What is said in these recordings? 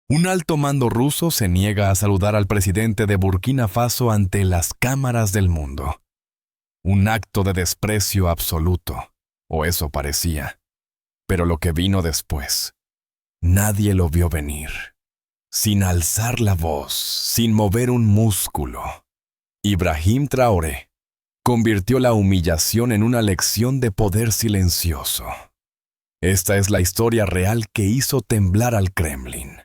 Un alto mando ruso se niega a saludar al presidente de Burkina Faso ante las cámaras del mundo. Un acto de desprecio absoluto, o eso parecía. Pero lo que vino después, nadie lo vio venir. Sin alzar la voz, sin mover un músculo, Ibrahim Traoré convirtió la humillación en una lección de poder silencioso. Esta es la historia real que hizo temblar al Kremlin.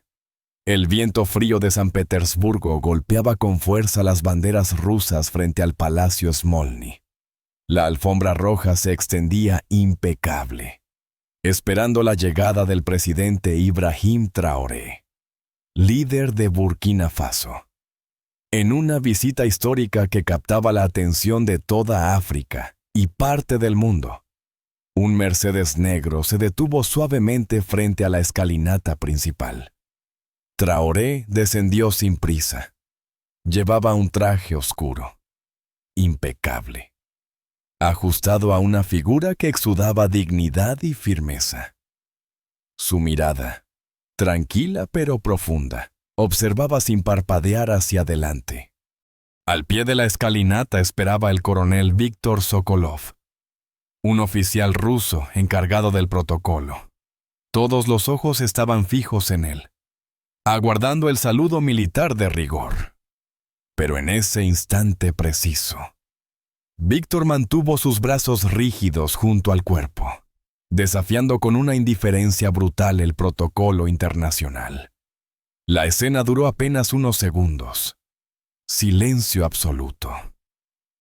El viento frío de San Petersburgo golpeaba con fuerza las banderas rusas frente al Palacio Smolny. La alfombra roja se extendía impecable, esperando la llegada del presidente Ibrahim Traoré, líder de Burkina Faso. En una visita histórica que captaba la atención de toda África y parte del mundo, un Mercedes negro se detuvo suavemente frente a la escalinata principal. Traoré descendió sin prisa. Llevaba un traje oscuro, impecable, ajustado a una figura que exudaba dignidad y firmeza. Su mirada, tranquila pero profunda, observaba sin parpadear hacia adelante. Al pie de la escalinata esperaba el coronel Víctor Sokolov, un oficial ruso encargado del protocolo. Todos los ojos estaban fijos en él, aguardando el saludo militar de rigor. Pero en ese instante preciso, Víctor mantuvo sus brazos rígidos junto al cuerpo, desafiando con una indiferencia brutal el protocolo internacional. La escena duró apenas unos segundos. Silencio absoluto.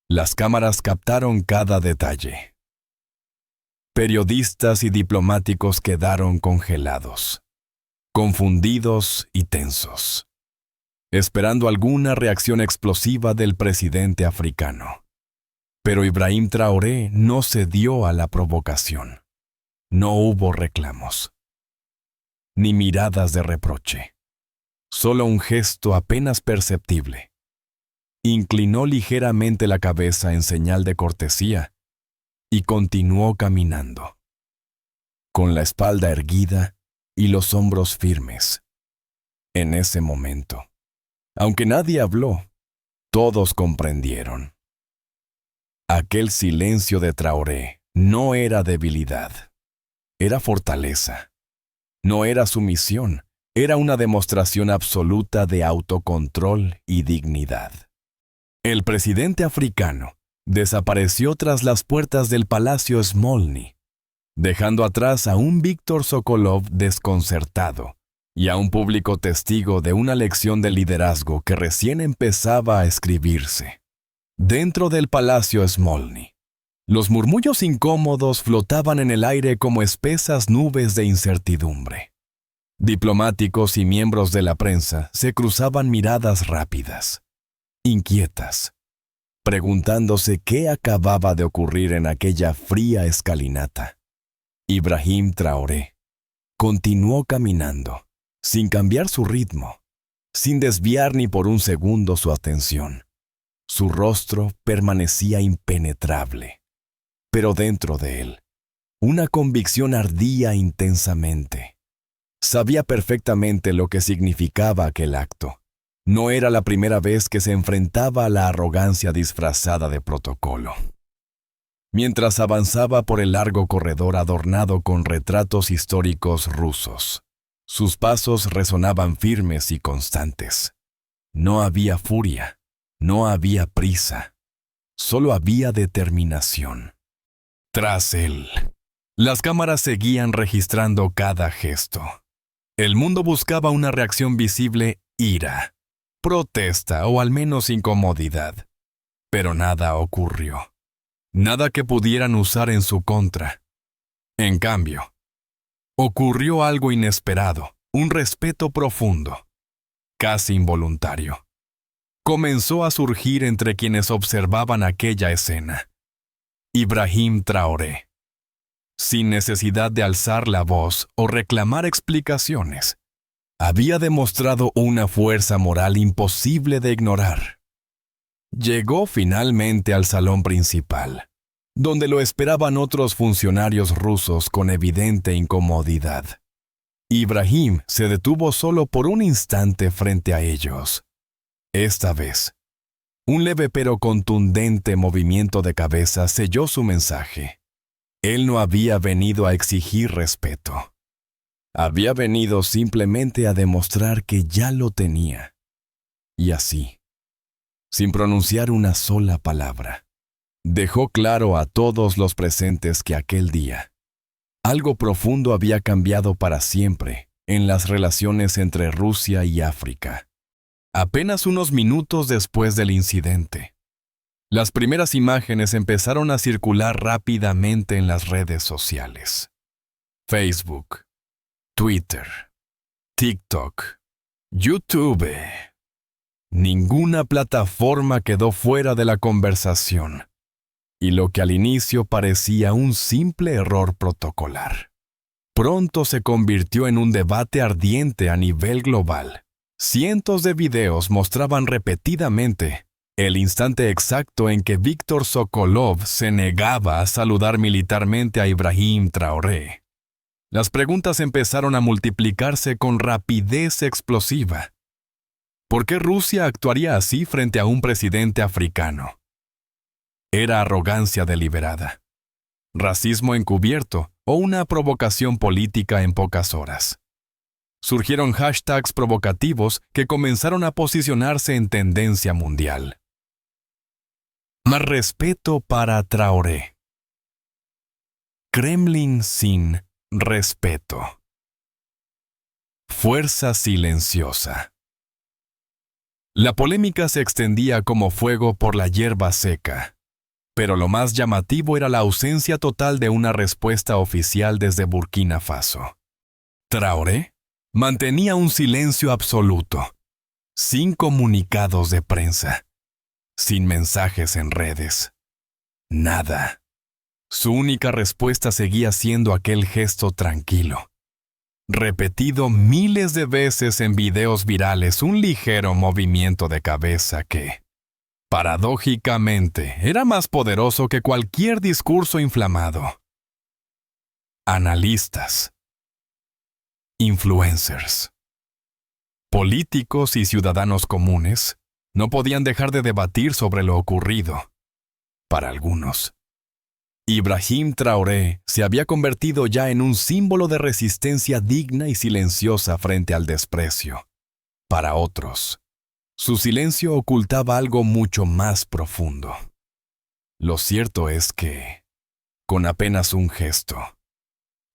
Las cámaras captaron cada detalle. Periodistas y diplomáticos quedaron congelados, confundidos y tensos, esperando alguna reacción explosiva del presidente africano. Pero Ibrahim Traoré no cedió a la provocación. No hubo reclamos, ni miradas de reproche. Solo un gesto apenas perceptible. Inclinó ligeramente la cabeza en señal de cortesía y continuó caminando, con la espalda erguida y los hombros firmes. En ese momento, aunque nadie habló, todos comprendieron. Aquel silencio de Traoré no era debilidad, era fortaleza. No era sumisión, era una demostración absoluta de autocontrol y dignidad. El presidente africano desapareció tras las puertas del Palacio Smolny, dejando atrás a un Víctor Sokolov desconcertado y a un público testigo de una lección de liderazgo que recién empezaba a escribirse. Dentro del Palacio Smolny, los murmullos incómodos flotaban en el aire como espesas nubes de incertidumbre. Diplomáticos y miembros de la prensa se cruzaban miradas rápidas, inquietas, preguntándose qué acababa de ocurrir en aquella fría escalinata. Ibrahim Traoré continuó caminando, sin cambiar su ritmo, sin desviar ni por un segundo su atención. Su rostro permanecía impenetrable, pero dentro de él, una convicción ardía intensamente. Sabía perfectamente lo que significaba aquel acto. No era la primera vez que se enfrentaba a la arrogancia disfrazada de protocolo. Mientras avanzaba por el largo corredor adornado con retratos históricos rusos, sus pasos resonaban firmes y constantes. No había furia, no había prisa, solo había determinación. Tras él, las cámaras seguían registrando cada gesto. El mundo buscaba una reacción visible: ira, protesta o al menos incomodidad. Pero nada ocurrió. Nada que pudieran usar en su contra. En cambio, ocurrió algo inesperado, un respeto profundo, casi involuntario. Comenzó a surgir entre quienes observaban aquella escena. Ibrahim Traoré, sin necesidad de alzar la voz o reclamar explicaciones, había demostrado una fuerza moral imposible de ignorar. Llegó finalmente al salón principal, donde lo esperaban otros funcionarios rusos con evidente incomodidad. Ibrahim se detuvo solo por un instante frente a ellos. Esta vez, un leve pero contundente movimiento de cabeza selló su mensaje. Él no había venido a exigir respeto. Había venido simplemente a demostrar que ya lo tenía. Y así, sin pronunciar una sola palabra, dejó claro a todos los presentes que aquel día, algo profundo había cambiado para siempre en las relaciones entre Rusia y África. Apenas unos minutos después del incidente, las primeras imágenes empezaron a circular rápidamente en las redes sociales. Facebook, Twitter, TikTok, YouTube. Ninguna plataforma quedó fuera de la conversación, y lo que al inicio parecía un simple error protocolar, pronto se convirtió en un debate ardiente a nivel global. Cientos de videos mostraban repetidamente el instante exacto en que Víctor Sokolov se negaba a saludar militarmente a Ibrahim Traoré. Las preguntas empezaron a multiplicarse con rapidez explosiva. ¿Por qué Rusia actuaría así frente a un presidente africano? ¿Era arrogancia deliberada, racismo encubierto o una provocación política en pocas horas? Surgieron hashtags provocativos que comenzaron a posicionarse en tendencia mundial. Más respeto para Traoré. Kremlin sin respeto. Fuerza silenciosa. La polémica se extendía como fuego por la hierba seca, pero lo más llamativo era la ausencia total de una respuesta oficial desde Burkina Faso. Traoré mantenía un silencio absoluto, sin comunicados de prensa, sin mensajes en redes. Nada. Su única respuesta seguía siendo aquel gesto tranquilo, repetido miles de veces en videos virales, un ligero movimiento de cabeza que, paradójicamente, era más poderoso que cualquier discurso inflamado. Analistas, influencers, políticos y ciudadanos comunes no podían dejar de debatir sobre lo ocurrido. Para algunos, Ibrahim Traoré se había convertido ya en un símbolo de resistencia digna y silenciosa frente al desprecio. Para otros, su silencio ocultaba algo mucho más profundo. Lo cierto es que, con apenas un gesto,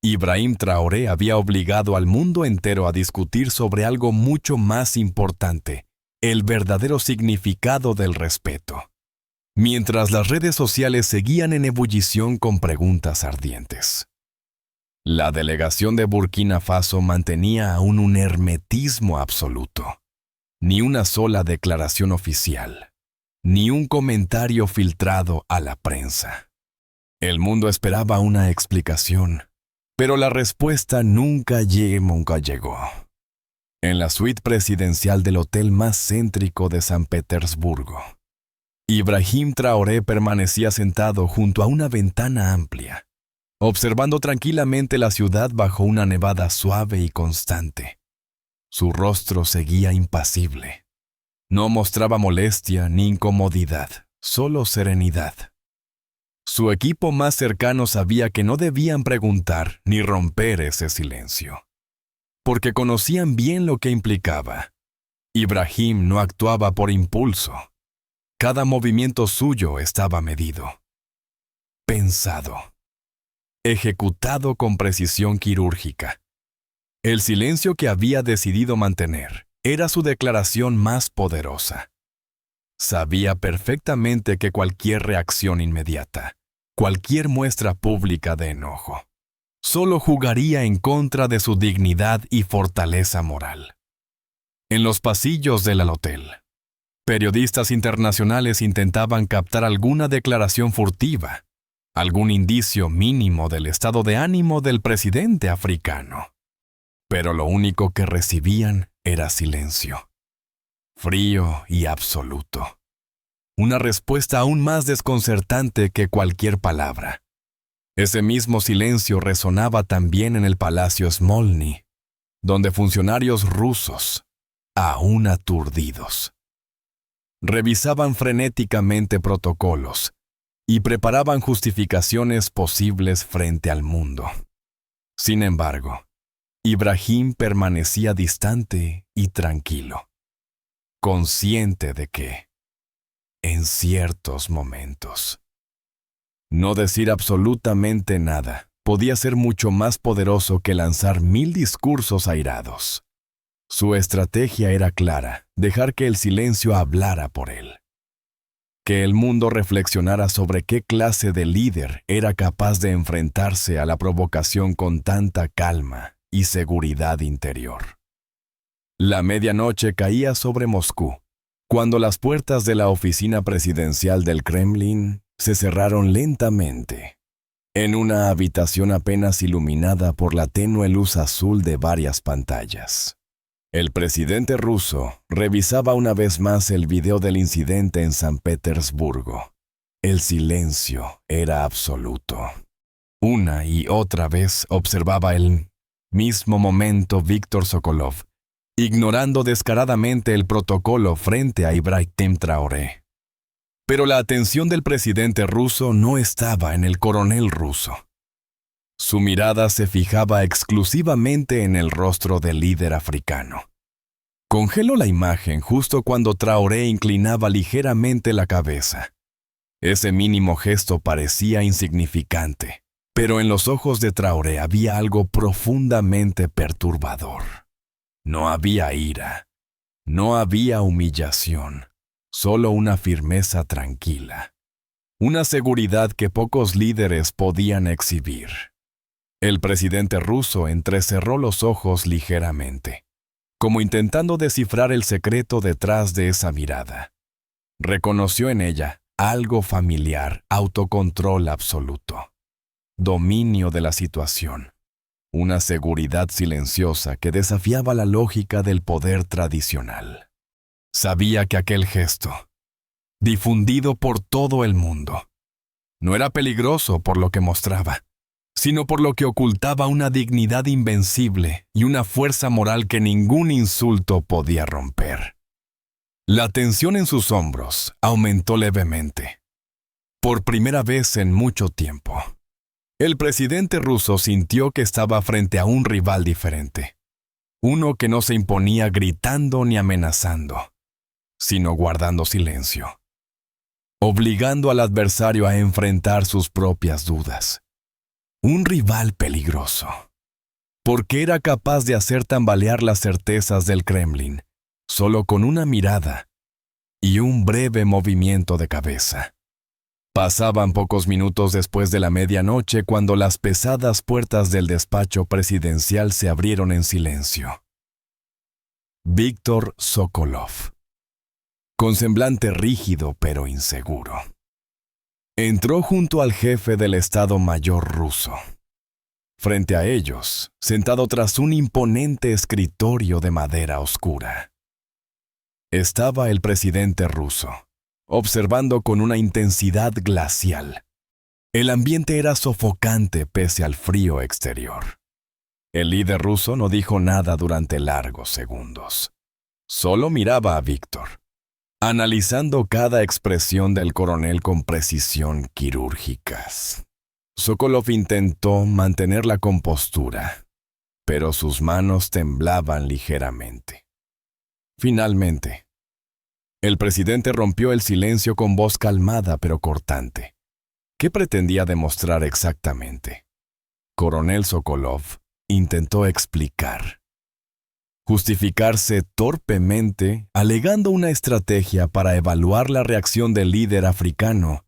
Ibrahim Traoré había obligado al mundo entero a discutir sobre algo mucho más importante, el verdadero significado del respeto. Mientras las redes sociales seguían en ebullición con preguntas ardientes. La delegación de Burkina Faso mantenía aún un hermetismo absoluto. Ni una sola declaración oficial, ni un comentario filtrado a la prensa. El mundo esperaba una explicación, pero la respuesta nunca llegó. En la suite presidencial del hotel más céntrico de San Petersburgo, Ibrahim Traoré permanecía sentado junto a una ventana amplia, observando tranquilamente la ciudad bajo una nevada suave y constante. Su rostro seguía impasible. No mostraba molestia ni incomodidad, solo serenidad. Su equipo más cercano sabía que no debían preguntar ni romper ese silencio, porque conocían bien lo que implicaba. Ibrahim no actuaba por impulso. Cada movimiento suyo estaba medido, pensado, ejecutado con precisión quirúrgica. El silencio que había decidido mantener era su declaración más poderosa. Sabía perfectamente que cualquier reacción inmediata, cualquier muestra pública de enojo, solo jugaría en contra de su dignidad y fortaleza moral. En los pasillos del hotel, periodistas internacionales intentaban captar alguna declaración furtiva, algún indicio mínimo del estado de ánimo del presidente africano. Pero lo único que recibían era silencio, frío y absoluto. Una respuesta aún más desconcertante que cualquier palabra. Ese mismo silencio resonaba también en el Palacio Smolny, donde funcionarios rusos, aún aturdidos, revisaban frenéticamente protocolos y preparaban justificaciones posibles frente al mundo. Sin embargo, Ibrahim permanecía distante y tranquilo, consciente de que, en ciertos momentos, no decir absolutamente nada podía ser mucho más poderoso que lanzar 1000 discursos airados. Su estrategia era clara: dejar que el silencio hablara por él. Que el mundo reflexionara sobre qué clase de líder era capaz de enfrentarse a la provocación con tanta calma y seguridad interior. La medianoche caía sobre Moscú, cuando las puertas de la oficina presidencial del Kremlin se cerraron lentamente, en una habitación apenas iluminada por la tenue luz azul de varias pantallas. El presidente ruso revisaba una vez más el video del incidente en San Petersburgo. El silencio era absoluto. Una y otra vez observaba el mismo momento Víctor Sokolov, ignorando descaradamente el protocolo frente a Ibrahim Traoré. Pero la atención del presidente ruso no estaba en el coronel ruso. Su mirada se fijaba exclusivamente en el rostro del líder africano. Congeló la imagen justo cuando Traoré inclinaba ligeramente la cabeza. Ese mínimo gesto parecía insignificante, pero en los ojos de Traoré había algo profundamente perturbador. No había ira, no había humillación, solo una firmeza tranquila, una seguridad que pocos líderes podían exhibir. El presidente ruso entrecerró los ojos ligeramente, como intentando descifrar el secreto detrás de esa mirada. Reconoció en ella algo familiar: autocontrol absoluto, dominio de la situación, una seguridad silenciosa que desafiaba la lógica del poder tradicional. Sabía que aquel gesto, difundido por todo el mundo, no era peligroso por lo que mostraba, sino por lo que ocultaba una dignidad invencible y una fuerza moral que ningún insulto podía romper. La tensión en sus hombros aumentó levemente. Por primera vez en mucho tiempo, el presidente ruso sintió que estaba frente a un rival diferente, uno que no se imponía gritando ni amenazando, sino guardando silencio, obligando al adversario a enfrentar sus propias dudas. Un rival peligroso, porque era capaz de hacer tambalear las certezas del Kremlin, solo con una mirada y un breve movimiento de cabeza. Pasaban pocos minutos después de la medianoche cuando las pesadas puertas del despacho presidencial se abrieron en silencio. Víctor Sokolov, con semblante rígido pero inseguro, entró junto al jefe del Estado Mayor ruso. Frente a ellos, sentado tras un imponente escritorio de madera oscura, estaba el presidente ruso, observando con una intensidad glacial. El ambiente era sofocante pese al frío exterior. El líder ruso no dijo nada durante largos segundos. Solo miraba a Víctor, analizando cada expresión del coronel con precisión quirúrgica. Sokolov intentó mantener la compostura, pero sus manos temblaban ligeramente. Finalmente, el presidente rompió el silencio con voz calmada pero cortante. ¿Qué pretendía demostrar exactamente? Coronel Sokolov intentó explicar. Justificarse torpemente, alegando una estrategia para evaluar la reacción del líder africano,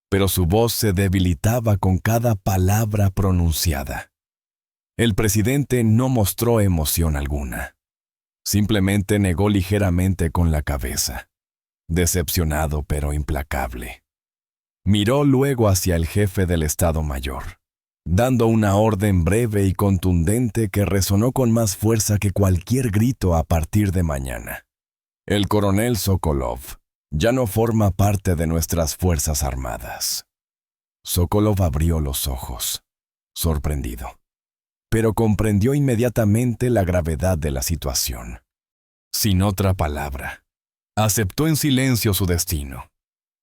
pero su voz se debilitaba con cada palabra pronunciada. El presidente no mostró emoción alguna. Simplemente negó ligeramente con la cabeza, decepcionado pero implacable. Miró luego hacia el jefe del Estado Mayor, dando una orden breve y contundente que resonó con más fuerza que cualquier grito a partir de mañana. El coronel Sokolov ya no forma parte de nuestras Fuerzas Armadas. Sokolov abrió los ojos, sorprendido. pero comprendió inmediatamente la gravedad de la situación. Sin otra palabra, aceptó en silencio su destino.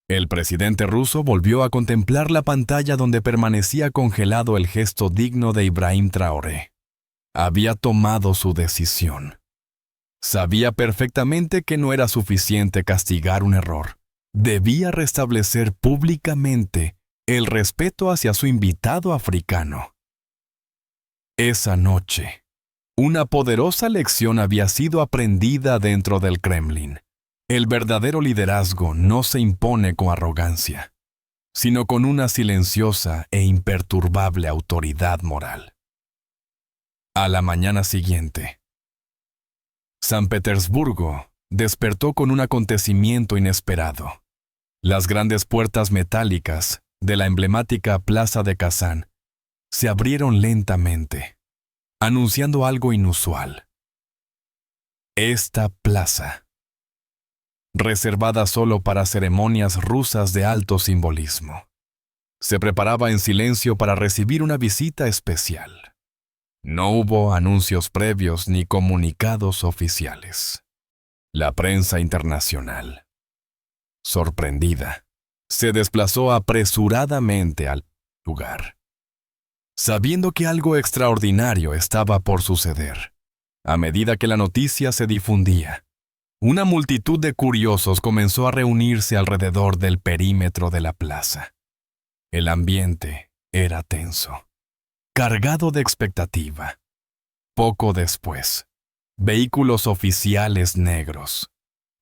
El presidente ruso volvió a contemplar la pantalla donde permanecía congelado el gesto digno de Ibrahim Traoré. Había tomado su decisión. Sabía perfectamente que no era suficiente castigar un error. Debía restablecer públicamente el respeto hacia su invitado africano. Esa noche, una poderosa lección había sido aprendida dentro del Kremlin. El verdadero liderazgo no se impone con arrogancia, sino con una silenciosa e imperturbable autoridad moral. A la mañana siguiente, San Petersburgo despertó con un acontecimiento inesperado. Las grandes puertas metálicas de la emblemática Plaza de Kazán se abrieron lentamente, anunciando algo inusual. Esta plaza, reservada solo para ceremonias rusas de alto simbolismo, se preparaba en silencio para recibir una visita especial. No hubo anuncios previos ni comunicados oficiales. La prensa internacional, sorprendida, se desplazó apresuradamente al lugar, sabiendo que algo extraordinario estaba por suceder. A medida que la noticia se difundía, una multitud de curiosos comenzó a reunirse alrededor del perímetro de la plaza. El ambiente era tenso, cargado de expectativa. Poco después, vehículos oficiales negros,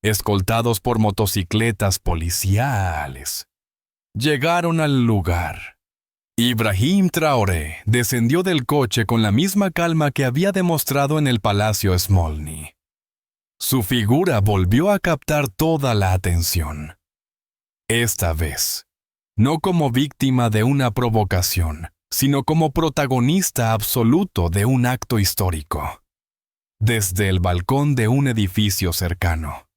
escoltados por motocicletas policiales, llegaron al lugar. Ibrahim Traoré descendió del coche con la misma calma que había demostrado en el Palacio Smolny. Su figura volvió a captar toda la atención. Esta vez, no como víctima de una provocación, sino como protagonista absoluto de un acto histórico. Desde el balcón de un edificio cercano,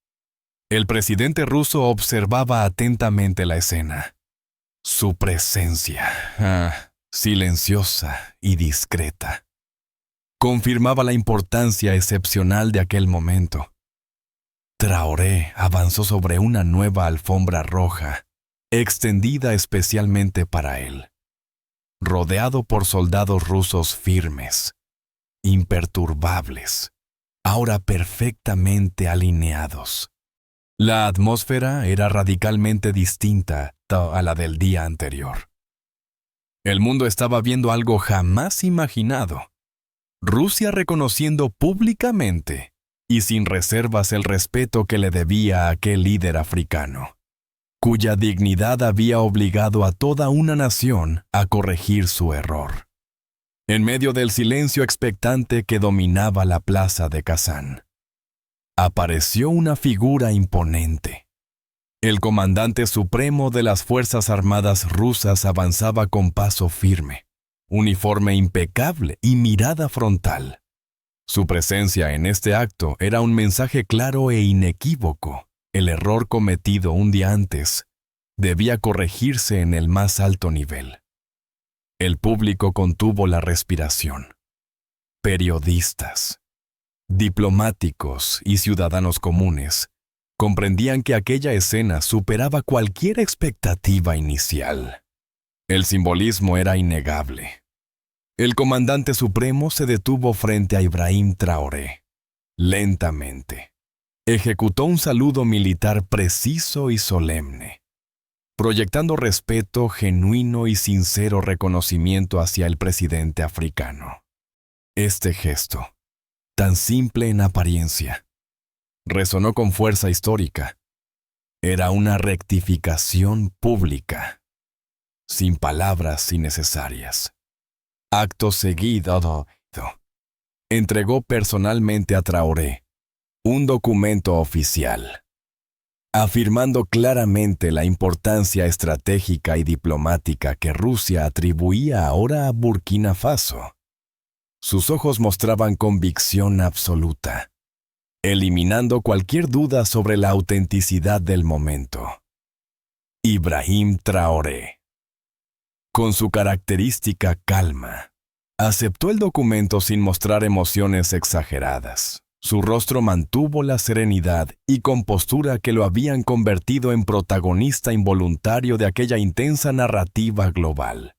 el presidente ruso observaba atentamente la escena. Su presencia, silenciosa y discreta, confirmaba la importancia excepcional de aquel momento. Traoré avanzó sobre una nueva alfombra roja, extendida especialmente para él, rodeado por soldados rusos firmes, imperturbables, ahora perfectamente alineados. La atmósfera era radicalmente distinta a la del día anterior. El mundo estaba viendo algo jamás imaginado. Rusia reconociendo públicamente y sin reservas el respeto que le debía a aquel líder africano, cuya dignidad había obligado a toda una nación a corregir su error. En medio del silencio expectante que dominaba la plaza de Kazán, apareció una figura imponente. El comandante supremo de las Fuerzas Armadas rusas avanzaba con paso firme, uniforme impecable y mirada frontal. Su presencia en este acto era un mensaje claro e inequívoco. El error cometido un día antes debía corregirse en el más alto nivel. El público contuvo la respiración. Periodistas, diplomáticos y ciudadanos comunes comprendían que aquella escena superaba cualquier expectativa inicial. El simbolismo era innegable. El comandante supremo se detuvo frente a Ibrahim Traoré. Lentamente, ejecutó un saludo militar preciso y solemne, proyectando respeto, genuino y sincero reconocimiento hacia el presidente africano. Este gesto, tan simple en apariencia, resonó con fuerza histórica. Era una rectificación pública, sin palabras innecesarias. Acto seguido, entregó personalmente a Traoré un documento oficial, afirmando claramente la importancia estratégica y diplomática que Rusia atribuía ahora a Burkina Faso. Sus ojos mostraban convicción absoluta, eliminando cualquier duda sobre la autenticidad del momento. Ibrahim Traoré, con su característica calma, Aceptó el documento sin mostrar emociones exageradas. Su rostro mantuvo la serenidad y compostura que lo habían convertido en protagonista involuntario de aquella intensa narrativa global.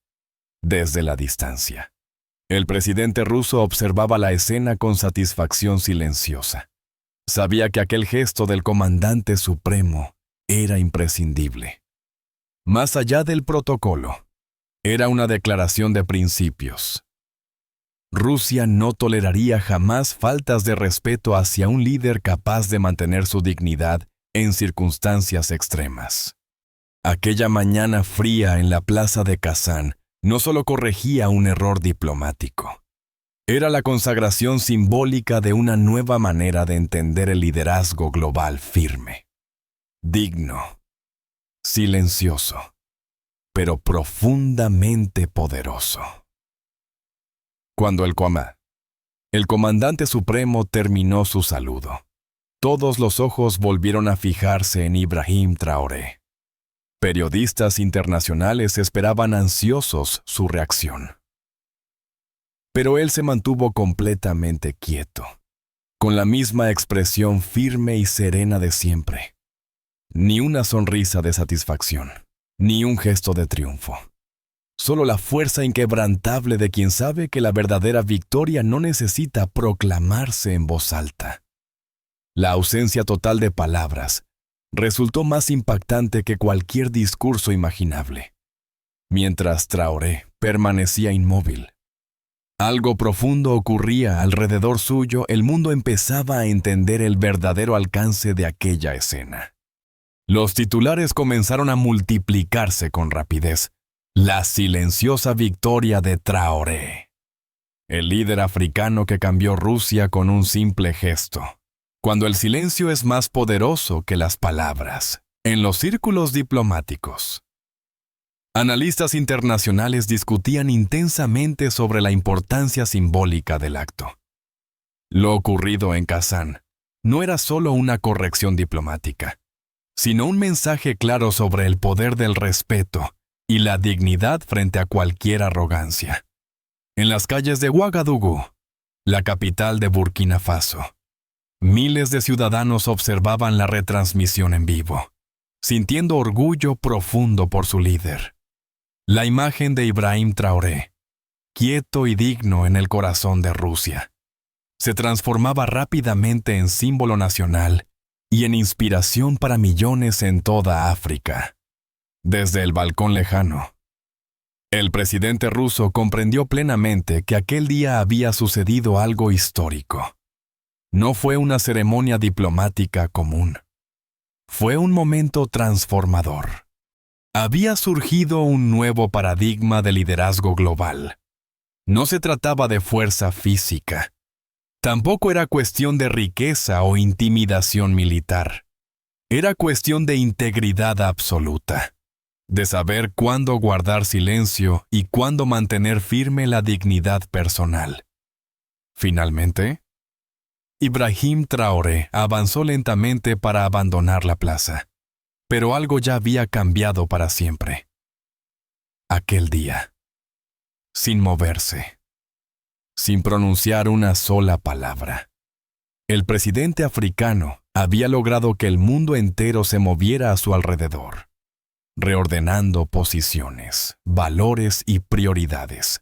Desde la distancia, el presidente ruso observaba la escena con satisfacción silenciosa. Sabía que aquel gesto del comandante supremo era imprescindible. Más allá del protocolo, era una declaración de principios. Rusia no toleraría jamás faltas de respeto hacia un líder capaz de mantener su dignidad en circunstancias extremas. Aquella mañana fría en la plaza de Kazán no solo corregía un error diplomático. Era la consagración simbólica de una nueva manera de entender el liderazgo global firme, digno, silencioso, pero profundamente poderoso. Cuando el comandante supremo terminó su saludo, todos los ojos volvieron a fijarse en Ibrahim Traoré. Periodistas internacionales esperaban ansiosos su reacción. Pero él se mantuvo completamente quieto, con la misma expresión firme y serena de siempre. Ni una sonrisa de satisfacción, ni un gesto de triunfo. Solo la fuerza inquebrantable de quien sabe que la verdadera victoria no necesita proclamarse en voz alta. La ausencia total de palabras resultó más impactante que cualquier discurso imaginable. Mientras Traoré permanecía inmóvil, algo profundo ocurría alrededor suyo. El mundo empezaba a entender el verdadero alcance de aquella escena. Los titulares comenzaron a multiplicarse con rapidez. La silenciosa victoria de Traoré, el líder africano que cambió Rusia con un simple gesto. Cuando el silencio es más poderoso que las palabras, en los círculos diplomáticos. Analistas internacionales discutían intensamente sobre la importancia simbólica del acto. Lo ocurrido en Kazán no era solo una corrección diplomática, sino un mensaje claro sobre el poder del respeto y la dignidad frente a cualquier arrogancia. En las calles de Ouagadougou, la capital de Burkina Faso, miles de ciudadanos observaban la retransmisión en vivo, sintiendo orgullo profundo por su líder. La imagen de Ibrahim Traoré, quieto y digno en el corazón de Rusia, se transformaba rápidamente en símbolo nacional y en inspiración para millones en toda África. Desde el balcón lejano, el presidente ruso comprendió plenamente que aquel día había sucedido algo histórico. No fue una ceremonia diplomática común. Fue un momento transformador. Había surgido un nuevo paradigma de liderazgo global. No se trataba de fuerza física. Tampoco era cuestión de riqueza o intimidación militar. Era cuestión de integridad absoluta. De saber cuándo guardar silencio y cuándo mantener firme la dignidad personal. Finalmente, Ibrahim Traoré avanzó lentamente para abandonar la plaza, pero algo ya había cambiado para siempre. Aquel día, sin moverse, sin pronunciar una sola palabra, el presidente africano había logrado que el mundo entero se moviera a su alrededor, reordenando posiciones, valores y prioridades.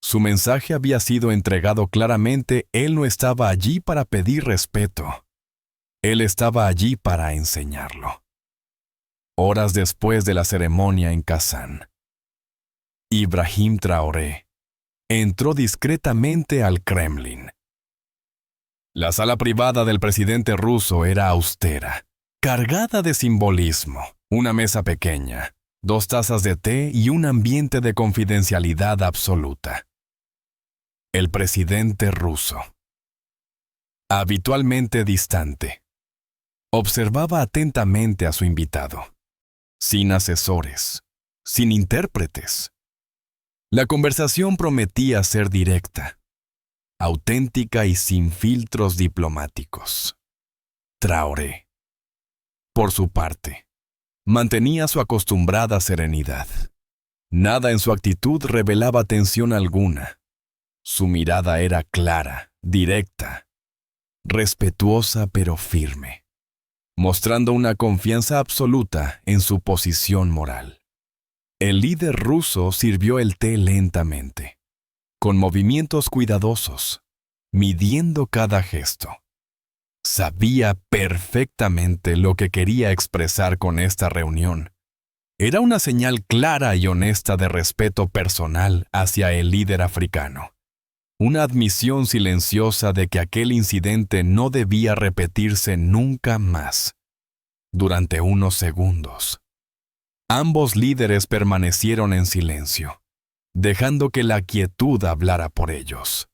Su mensaje había sido entregado claramente. Él no estaba allí para pedir respeto. Él estaba allí para enseñarlo. Horas después de la ceremonia en Kazán, Ibrahim Traoré entró discretamente al Kremlin. La sala privada del presidente ruso era austera, cargada de simbolismo. Una mesa pequeña, 2 tazas de té y un ambiente de confidencialidad absoluta. El presidente ruso, habitualmente distante, observaba atentamente a su invitado, sin asesores, sin intérpretes. La conversación prometía ser directa, auténtica y sin filtros diplomáticos. Traoré, por su parte, mantenía su acostumbrada serenidad. Nada en su actitud revelaba tensión alguna. Su mirada era clara, directa, respetuosa pero firme, mostrando una confianza absoluta en su posición moral. El líder ruso sirvió el té lentamente, con movimientos cuidadosos, midiendo cada gesto. Sabía perfectamente lo que quería expresar con esta reunión. Era una señal clara y honesta de respeto personal hacia el líder africano. Una admisión silenciosa de que aquel incidente no debía repetirse nunca más. Durante unos segundos, ambos líderes permanecieron en silencio, dejando que la quietud hablara por ellos.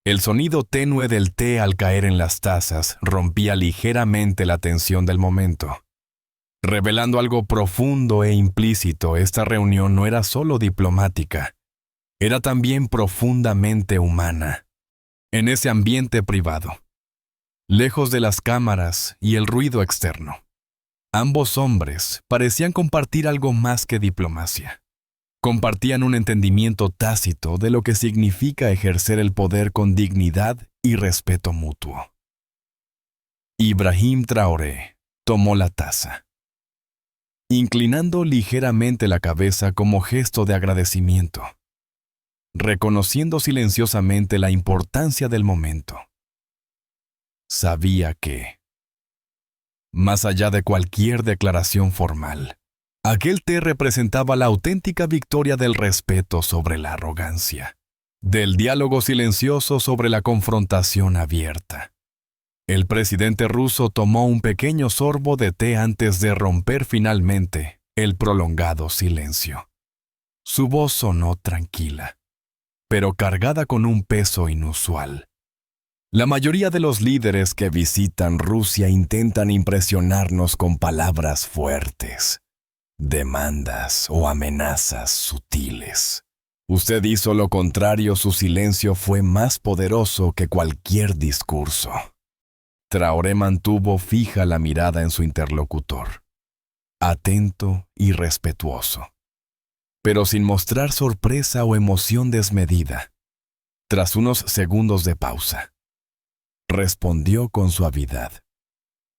El sonido tenue del té al caer en las tazas rompía ligeramente la tensión del momento. Revelando algo profundo e implícito, esta reunión no era solo diplomática, era también profundamente humana. En ese ambiente privado, lejos de las cámaras y el ruido externo, ambos hombres parecían compartir algo más que diplomacia. Compartían un entendimiento tácito de lo que significa ejercer el poder con dignidad y respeto mutuo. Ibrahim Traoré tomó la taza, inclinando ligeramente la cabeza como gesto de agradecimiento, reconociendo silenciosamente la importancia del momento. Sabía que, más allá de cualquier declaración formal, aquel té representaba la auténtica victoria del respeto sobre la arrogancia, del diálogo silencioso sobre la confrontación abierta. El presidente ruso tomó un pequeño sorbo de té antes de romper finalmente el prolongado silencio. Su voz sonó tranquila, pero cargada con un peso inusual. La mayoría de los líderes que visitan Rusia intentan impresionarnos con palabras fuertes, demandas o amenazas sutiles. Usted hizo lo contrario, su silencio fue más poderoso que cualquier discurso. Traoré mantuvo fija la mirada en su interlocutor, atento y respetuoso, pero sin mostrar sorpresa o emoción desmedida. Tras unos segundos de pausa, respondió con suavidad,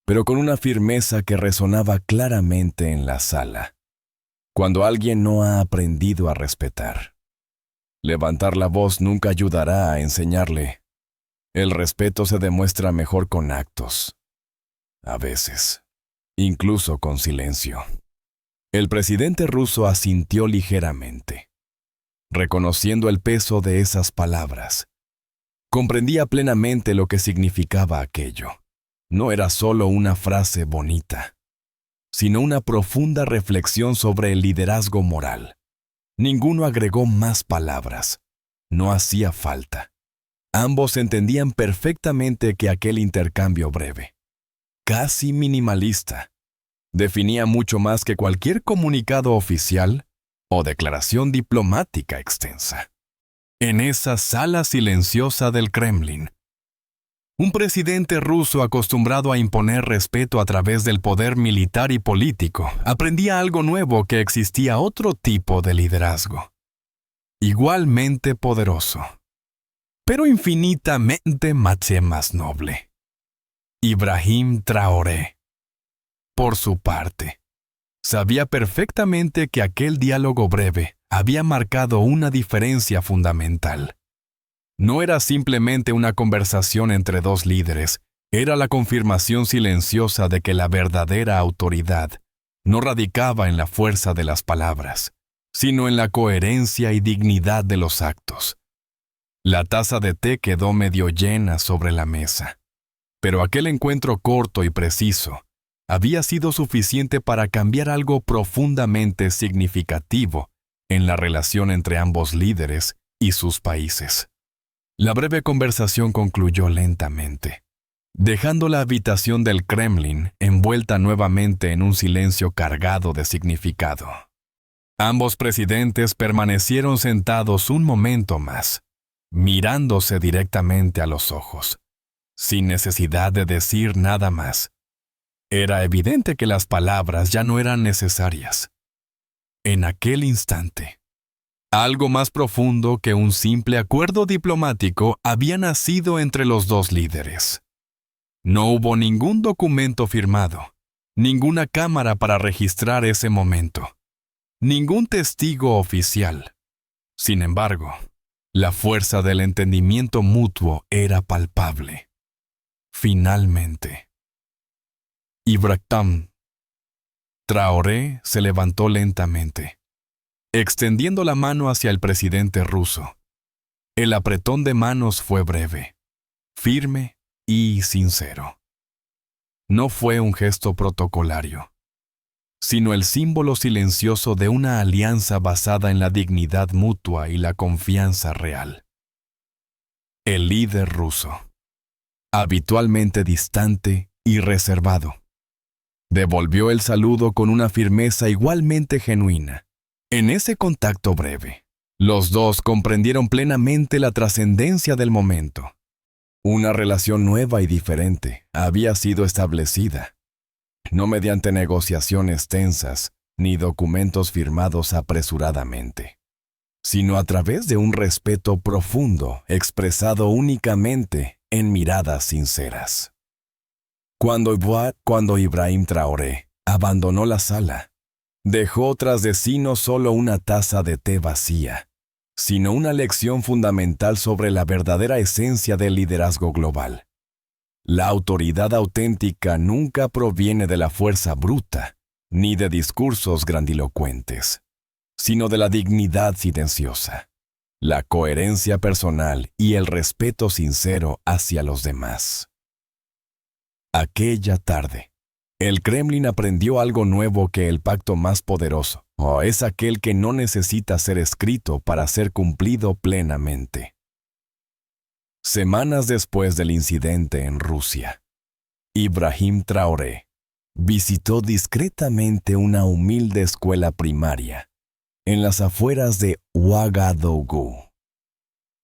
pero con una firmeza que resonaba claramente en la sala. Cuando alguien no ha aprendido a respetar, levantar la voz nunca ayudará a enseñarle. El respeto se demuestra mejor con actos, a veces, incluso con silencio. El presidente ruso asintió ligeramente, reconociendo el peso de esas palabras. Comprendía plenamente lo que significaba aquello. No era solo una frase bonita, sino una profunda reflexión sobre el liderazgo moral. Ninguno agregó más palabras. No hacía falta. Ambos entendían perfectamente que aquel intercambio breve, casi minimalista, definía mucho más que cualquier comunicado oficial o declaración diplomática extensa. En esa sala silenciosa del Kremlin, un presidente ruso acostumbrado a imponer respeto a través del poder militar y político aprendía algo nuevo: que existía otro tipo de liderazgo, igualmente poderoso, pero infinitamente más noble. Ibrahim Traoré, por su parte, sabía perfectamente que aquel diálogo breve había marcado una diferencia fundamental. No era simplemente una conversación entre dos líderes, era la confirmación silenciosa de que la verdadera autoridad no radicaba en la fuerza de las palabras, sino en la coherencia y dignidad de los actos. La taza de té quedó medio llena sobre la mesa, pero aquel encuentro corto y preciso había sido suficiente para cambiar algo profundamente significativo en la relación entre ambos líderes y sus países. La breve conversación concluyó lentamente, dejando la habitación del Kremlin envuelta nuevamente en un silencio cargado de significado. Ambos presidentes permanecieron sentados un momento más, mirándose directamente a los ojos, sin necesidad de decir nada más. Era evidente que las palabras ya no eran necesarias. En aquel instante, Algo más profundo que un simple acuerdo diplomático había nacido entre los dos líderes. No hubo ningún documento firmado, ninguna cámara para registrar ese momento, ningún testigo oficial. Sin embargo, la fuerza del entendimiento mutuo era palpable. Finalmente, Ibrahim Traoré se levantó lentamente, extendiendo la mano hacia el presidente ruso. El apretón de manos fue breve, firme y sincero. No fue un gesto protocolario, sino el símbolo silencioso de una alianza basada en la dignidad mutua y la confianza real. El líder ruso, habitualmente distante y reservado, devolvió el saludo con una firmeza igualmente genuina. En ese contacto breve, los dos comprendieron plenamente la trascendencia del momento. Una relación nueva y diferente había sido establecida, no mediante negociaciones tensas ni documentos firmados apresuradamente, sino a través de un respeto profundo expresado únicamente en miradas sinceras. Cuando Ibrahim Traoré abandonó la sala, dejó tras de sí no solo una taza de té vacía, sino una lección fundamental sobre la verdadera esencia del liderazgo global. La autoridad auténtica nunca proviene de la fuerza bruta, ni de discursos grandilocuentes, sino de la dignidad silenciosa, la coherencia personal y el respeto sincero hacia los demás. Aquella tarde, el Kremlin aprendió algo nuevo: que el pacto más poderoso es aquel que no necesita ser escrito para ser cumplido plenamente. Semanas después del incidente en Rusia, Ibrahim Traoré visitó discretamente una humilde escuela primaria en las afueras de Ouagadougou,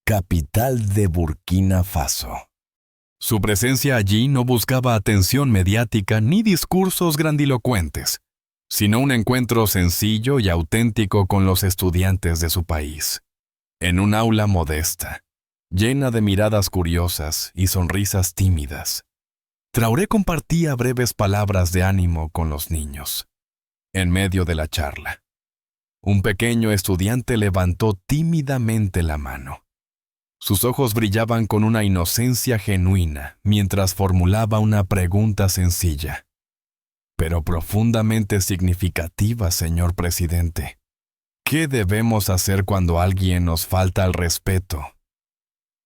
capital de Burkina Faso. Su presencia allí no buscaba atención mediática ni discursos grandilocuentes, sino un encuentro sencillo y auténtico con los estudiantes de su país. En un aula modesta, llena de miradas curiosas y sonrisas tímidas, Traoré compartía breves palabras de ánimo con los niños. En medio de la charla, un pequeño estudiante levantó tímidamente la mano. Sus ojos brillaban con una inocencia genuina mientras formulaba una pregunta sencilla, pero profundamente significativa, señor presidente. ¿Qué debemos hacer cuando alguien nos falta al respeto?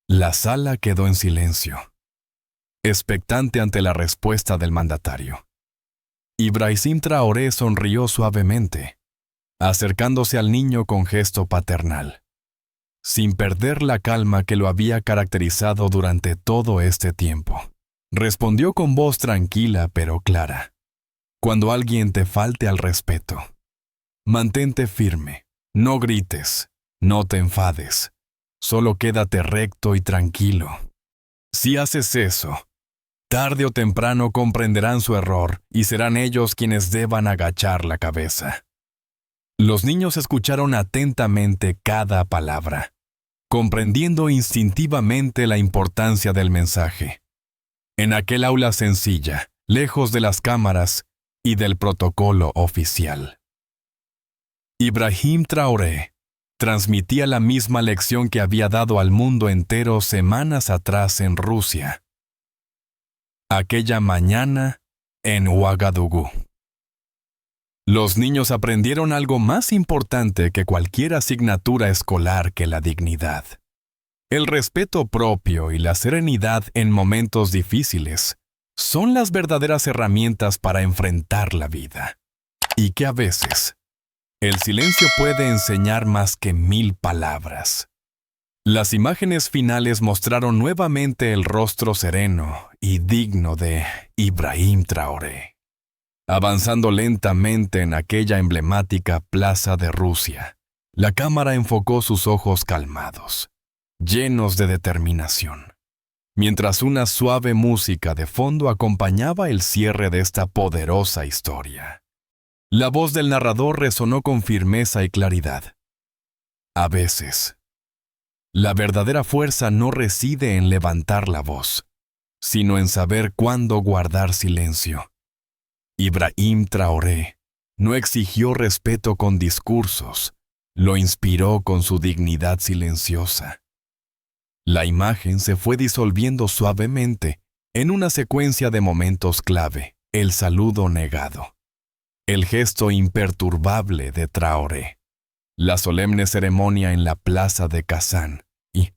La sala quedó en silencio, expectante ante la respuesta del mandatario. Ibrahim Traoré sonrió suavemente, acercándose al niño con gesto paternal, sin perder la calma que lo había caracterizado durante todo este tiempo. Respondió con voz tranquila pero clara: cuando alguien te falte al respeto, mantente firme, no grites, no te enfades, solo quédate recto y tranquilo. Si haces eso, tarde o temprano comprenderán su error y serán ellos quienes deban agachar la cabeza. Los niños escucharon atentamente cada palabra, comprendiendo instintivamente la importancia del mensaje. En aquel aula sencilla, lejos de las cámaras y del protocolo oficial, Ibrahim Traoré transmitía la misma lección que había dado al mundo entero semanas atrás en Rusia. Aquella mañana en Ouagadougou. Los niños aprendieron algo más importante que cualquier asignatura escolar: que la dignidad, el respeto propio y la serenidad en momentos difíciles son las verdaderas herramientas para enfrentar la vida. Y que a veces, el silencio puede enseñar más que 1000 palabras. Las imágenes finales mostraron nuevamente el rostro sereno y digno de Ibrahim Traoré, avanzando lentamente en aquella emblemática plaza de Rusia. La cámara enfocó sus ojos calmados, llenos de determinación, mientras una suave música de fondo acompañaba el cierre de esta poderosa historia. La voz del narrador resonó con firmeza y claridad: A veces, la verdadera fuerza no reside en levantar la voz, sino en saber cuándo guardar silencio. Ibrahim Traoré no exigió respeto con discursos, lo inspiró con su dignidad silenciosa. La imagen se fue disolviendo suavemente en una secuencia de momentos clave: el saludo negado, el gesto imperturbable de Traoré, la solemne ceremonia en la plaza de Kazán y,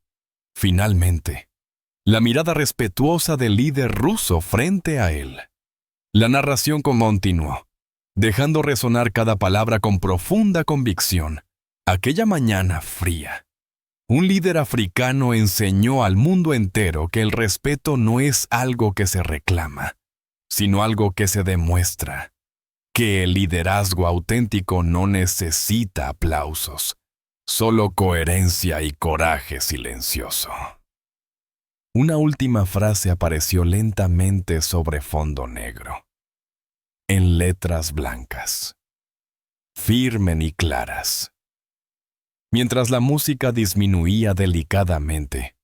finalmente, la mirada respetuosa del líder ruso frente a él. La narración continuó, dejando resonar cada palabra con profunda convicción. Aquella mañana fría, un líder africano enseñó al mundo entero que el respeto no es algo que se reclama, sino algo que se demuestra, que el liderazgo auténtico no necesita aplausos, solo coherencia y coraje silencioso. Una última frase apareció lentamente sobre fondo negro, en letras blancas, firmes y claras. Mientras la música disminuía delicadamente,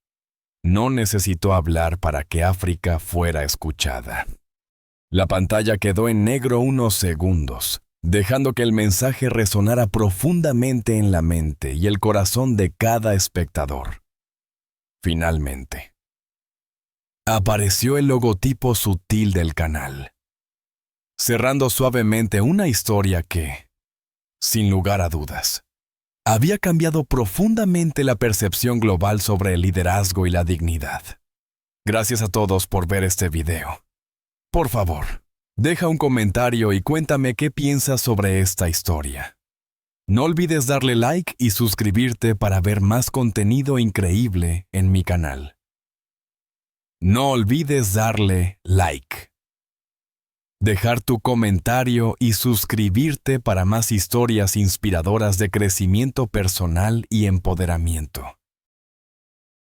no necesitó hablar para que África fuera escuchada. La pantalla quedó en negro unos segundos, dejando que el mensaje resonara profundamente en la mente y el corazón de cada espectador. Finalmente, apareció el logotipo sutil del canal, cerrando suavemente una historia que, sin lugar a dudas, había cambiado profundamente la percepción global sobre el liderazgo y la dignidad. Gracias a todos por ver este video. Por favor, deja un comentario y cuéntame qué piensas sobre esta historia. No olvides darle like y suscribirte para ver más contenido increíble en mi canal. No olvides darle like, dejar tu comentario y suscribirte para más historias inspiradoras de crecimiento personal y empoderamiento.